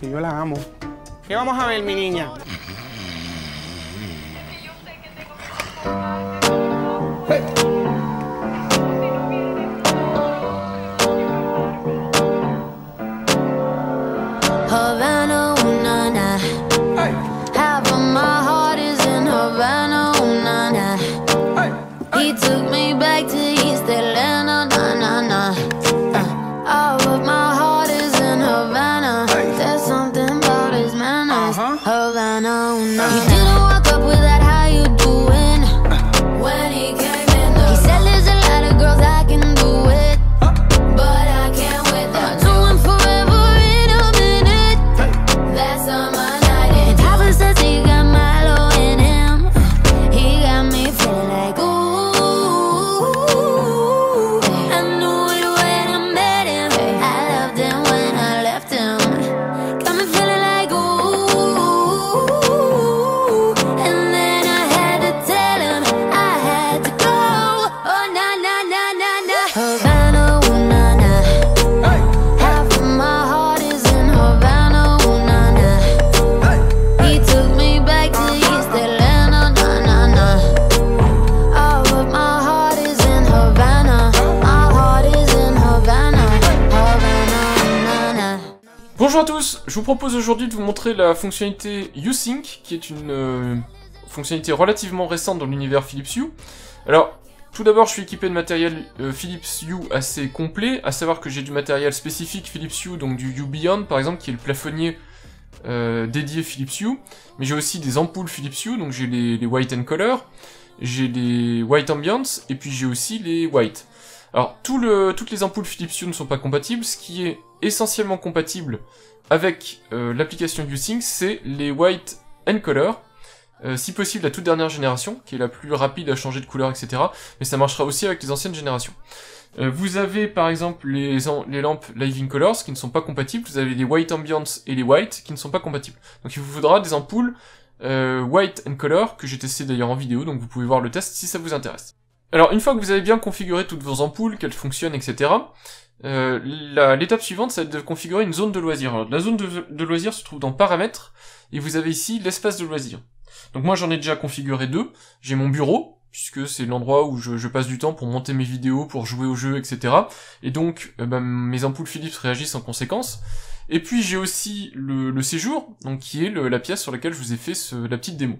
que yo la amo. ¿Qué vamos a ver, mi niña? Hey. Havana, ooh, na, na. Hey. Half of my heart is in Havana, ooh, na, na. Hey. He took me back to East Atlanta, na, na, na. All of my heart is in Havana. Hey. There's something about his manners. Havana, ooh, na, na. He Uh-huh. didn't walk up with that, how you doing? When he came in, he said there's a lot of girls I can do it, but I can't with them. Doing forever in a minute. That's on my night. And Papa says he got Milo in him. He got me feeling like ooh. I knew it when I met him. I loved him when I left him. Got me feeling like ooh. And then I had to tell him I had to go. Oh na na na na na. Havana, ooh na na. Hey. Half of my heart is in Havana, ooh na na. Hey. He took me back to East Atlanta, na na na. All of my heart is in Havana. My heart is in Havana, Havana, na na. Bonjour à tous, je vous propose aujourd'hui de vous montrer la fonctionnalité U-Sync, qui est une fonctionnalité relativement récente dans l'univers Philips Hue. Alors, tout d'abord, je suis équipé de matériel Philips Hue assez complet, à savoir que j'ai du matériel spécifique Philips Hue, donc du Hue Beyond par exemple, qui est le plafonnier dédié Philips Hue, mais j'ai aussi des ampoules Philips Hue, donc j'ai les White and Color, j'ai les White Ambience, et puis j'ai aussi les White. Alors, toutes les ampoules Philips Hue ne sont pas compatibles, ce qui est essentiellement compatible avec l'application U-Sync, c'est les White and Color, si possible la toute dernière génération, qui est la plus rapide à changer de couleur, etc. Mais ça marchera aussi avec les anciennes générations. Vous avez par exemple les lampes Living Colors qui ne sont pas compatibles, vous avez les White Ambience et les White qui ne sont pas compatibles. Donc il vous faudra des ampoules White and Color, que j'ai testé d'ailleurs en vidéo, donc vous pouvez voir le test si ça vous intéresse. Alors une fois que vous avez bien configuré toutes vos ampoules, qu'elles fonctionnent, etc., l'étape suivante, ça va être de configurer une zone de loisir. Alors, la zone de loisir se trouve dans Paramètres, et vous avez ici l'espace de loisir. Donc moi j'en ai déjà configuré deux. J'ai mon bureau, puisque c'est l'endroit où je passe du temps pour monter mes vidéos, pour jouer aux jeux, etc. Et donc mes ampoules Philips réagissent en conséquence. Et puis j'ai aussi le séjour, donc qui est la pièce sur laquelle je vous ai fait la petite démo.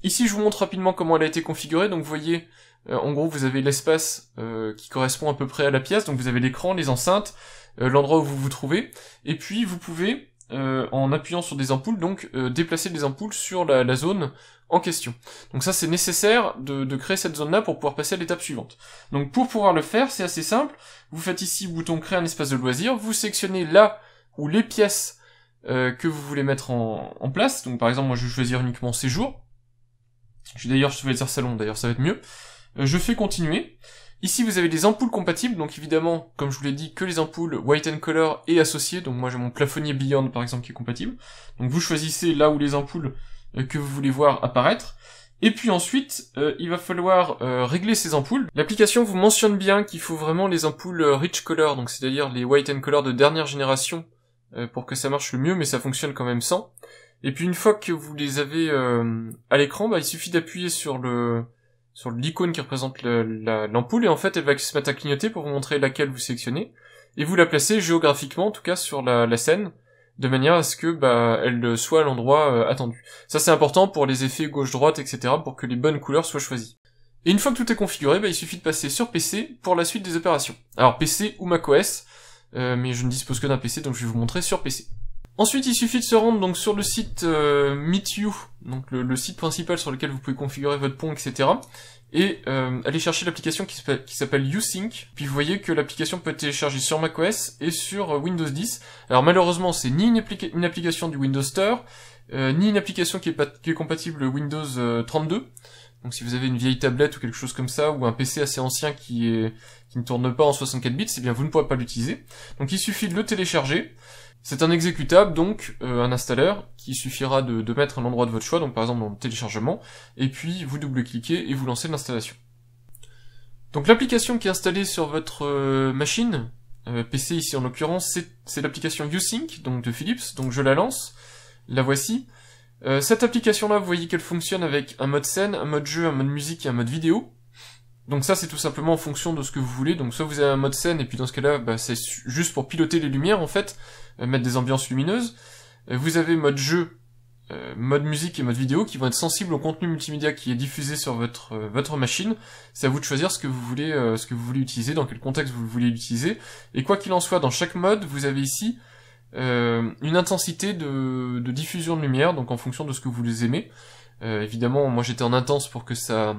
Ici je vous montre rapidement comment elle a été configurée. Donc vous voyez, en gros vous avez l'espace qui correspond à peu près à la pièce. Donc vous avez l'écran, les enceintes, l'endroit où vous vous trouvez. Et puis vous pouvez, en appuyant sur des ampoules, donc déplacer des ampoules sur la zone en question. Donc ça c'est nécessaire de créer cette zone là pour pouvoir passer à l'étape suivante. Donc pour pouvoir le faire, c'est assez simple. Vous faites ici bouton créer un espace de loisir, vous sélectionnez là où les pièces que vous voulez mettre en place. Donc par exemple moi je vais choisir uniquement séjour. Je vais choisir salon, d'ailleurs ça va être mieux. Je fais continuer. Ici vous avez des ampoules compatibles, donc évidemment, comme je vous l'ai dit, que les ampoules White and Color et associées, donc moi j'ai mon plafonnier Beyond par exemple qui est compatible. Donc vous choisissez là où les ampoules que vous voulez voir apparaître. Et puis ensuite, il va falloir régler ces ampoules. L'application vous mentionne bien qu'il faut vraiment les ampoules Rich Color, donc c'est-à-dire les White and Color de dernière génération, pour que ça marche le mieux, mais ça fonctionne quand même sans. Et puis une fois que vous les avez à l'écran, il suffit d'appuyer sur l'icône qui représente l'ampoule, et en fait elle va se mettre à clignoter pour vous montrer laquelle vous sélectionnez, et vous la placez géographiquement, en tout cas sur la scène, de manière à ce que elle soit à l'endroit attendu. Ça c'est important pour les effets gauche-droite, etc., pour que les bonnes couleurs soient choisies. Et une fois que tout est configuré, il suffit de passer sur PC pour la suite des opérations. Alors PC ou macOS, mais je ne dispose que d'un PC, donc je vais vous montrer sur PC. Ensuite, il suffit de se rendre donc sur le site Meet You, donc le site principal sur lequel vous pouvez configurer votre pont, etc. Et aller chercher l'application qui s'appelle U-Sync. Puis vous voyez que l'application peut être téléchargée sur macOS et sur Windows 10. Alors malheureusement, c'est ni une application du Windows Store, ni une application qui est compatible Windows 32. Donc si vous avez une vieille tablette ou quelque chose comme ça, ou un PC assez ancien qui ne tourne pas en 64 bits, eh bien vous ne pourrez pas l'utiliser. Donc il suffit de le télécharger. C'est un exécutable, donc un installeur, qui suffira de mettre à l'endroit de votre choix, donc par exemple dans le téléchargement, et puis vous double-cliquez et vous lancez l'installation. Donc l'application qui est installée sur votre machine, PC ici en l'occurrence, c'est l'application ViewSync, donc de Philips, donc je la lance, la voici. Cette application-là, vous voyez qu'elle fonctionne avec un mode scène, un mode jeu, un mode musique et un mode vidéo. Donc ça, c'est tout simplement en fonction de ce que vous voulez. Donc soit vous avez un mode scène, et puis dans ce cas-là, bah, c'est juste pour piloter les lumières, en fait, mettre des ambiances lumineuses. Vous avez mode jeu, mode musique et mode vidéo qui vont être sensibles au contenu multimédia qui est diffusé sur votre machine. C'est à vous de choisir ce que vous voulez utiliser, dans quel contexte vous voulez l'utiliser. Et quoi qu'il en soit, dans chaque mode, vous avez ici une intensité de diffusion de lumière, donc en fonction de ce que vous les aimez. Évidemment, moi j'étais en intense pour que ça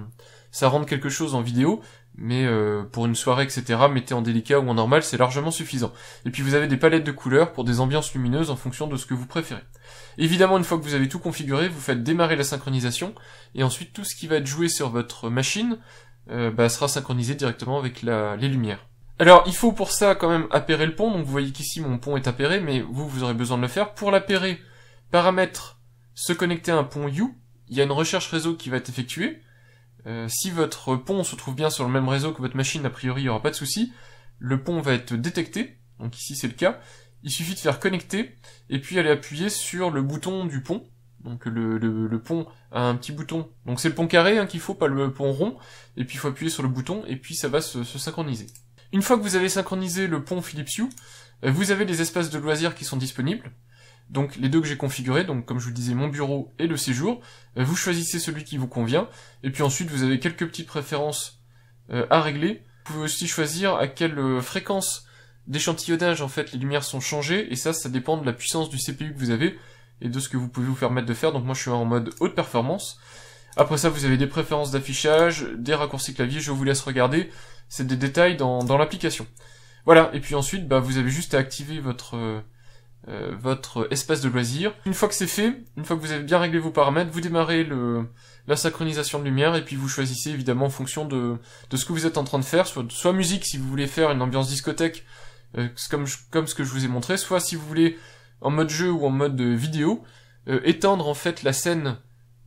rende quelque chose en vidéo, mais pour une soirée, etc., mettez en délicat ou en normal, c'est largement suffisant. Et puis vous avez des palettes de couleurs pour des ambiances lumineuses en fonction de ce que vous préférez. Évidemment, une fois que vous avez tout configuré, vous faites démarrer la synchronisation, et ensuite tout ce qui va être joué sur votre machine sera synchronisé directement avec les lumières. Alors, il faut pour ça quand même appairer le pont, donc vous voyez qu'ici mon pont est appairé, mais vous aurez besoin de le faire. Pour l'appairer, paramètre se connecter à un pont U, il y a une recherche réseau qui va être effectuée. Si votre pont se trouve bien sur le même réseau que votre machine, a priori il n'y aura pas de souci. Le pont va être détecté, donc ici c'est le cas. Il suffit de faire connecter, et puis aller appuyer sur le bouton du pont. Donc le pont a un petit bouton, donc c'est le pont carré qu'il faut, pas le pont rond, et puis il faut appuyer sur le bouton, et puis ça va se synchroniser. Une fois que vous avez synchronisé le pont Philips Hue, vous avez les espaces de loisirs qui sont disponibles. Donc les deux que j'ai configurés, donc comme je vous le disais, mon bureau et le séjour. Vous choisissez celui qui vous convient, et puis ensuite vous avez quelques petites préférences à régler. Vous pouvez aussi choisir à quelle fréquence d'échantillonnage en fait les lumières sont changées, et ça dépend de la puissance du CPU que vous avez, et de ce que vous pouvez vous permettre de faire. Donc moi je suis en mode haute performance. Après ça vous avez des préférences d'affichage, des raccourcis clavier, je vous laisse regarder, c'est des détails dans l'application. Voilà, et puis ensuite vous avez juste à activer votre espace de loisir. Une fois que c'est fait, une fois que vous avez bien réglé vos paramètres, vous démarrez la synchronisation de lumière, et puis vous choisissez évidemment en fonction de ce que vous êtes en train de faire, soit musique si vous voulez faire une ambiance discothèque, comme ce que je vous ai montré, soit si vous voulez en mode jeu ou en mode vidéo, étendre en fait la scène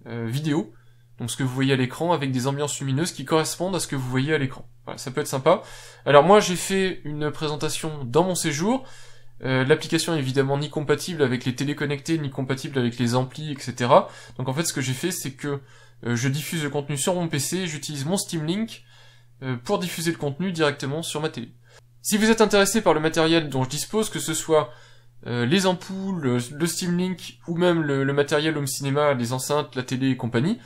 vidéo, donc ce que vous voyez à l'écran, avec des ambiances lumineuses qui correspondent à ce que vous voyez à l'écran. Voilà, ça peut être sympa. Alors moi j'ai fait une présentation dans mon séjour. L'application est évidemment ni compatible avec les téléconnectés, ni compatible avec les amplis, etc. Donc en fait ce que j'ai fait, c'est que je diffuse le contenu sur mon PC, j'utilise mon Steam Link pour diffuser le contenu directement sur ma télé. Si vous êtes intéressé par le matériel dont je dispose, que ce soit les ampoules, le Steam Link, ou même le matériel home cinéma, les enceintes, la télé et compagnie,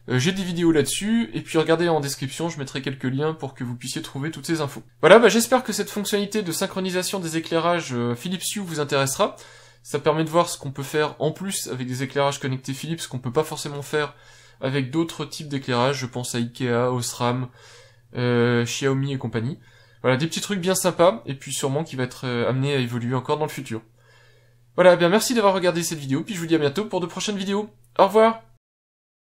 j'ai des vidéos là-dessus, et puis regardez en description, je mettrai quelques liens pour que vous puissiez trouver toutes ces infos. Voilà, j'espère que cette fonctionnalité de synchronisation des éclairages Philips Hue vous intéressera. Ça permet de voir ce qu'on peut faire en plus avec des éclairages connectés Philips, qu'on peut pas forcément faire avec d'autres types d'éclairages, je pense à Ikea, Osram, Xiaomi et compagnie. Voilà, des petits trucs bien sympas, et puis sûrement qui va être amené à évoluer encore dans le futur. Voilà, merci d'avoir regardé cette vidéo, puis je vous dis à bientôt pour de prochaines vidéos. Au revoir!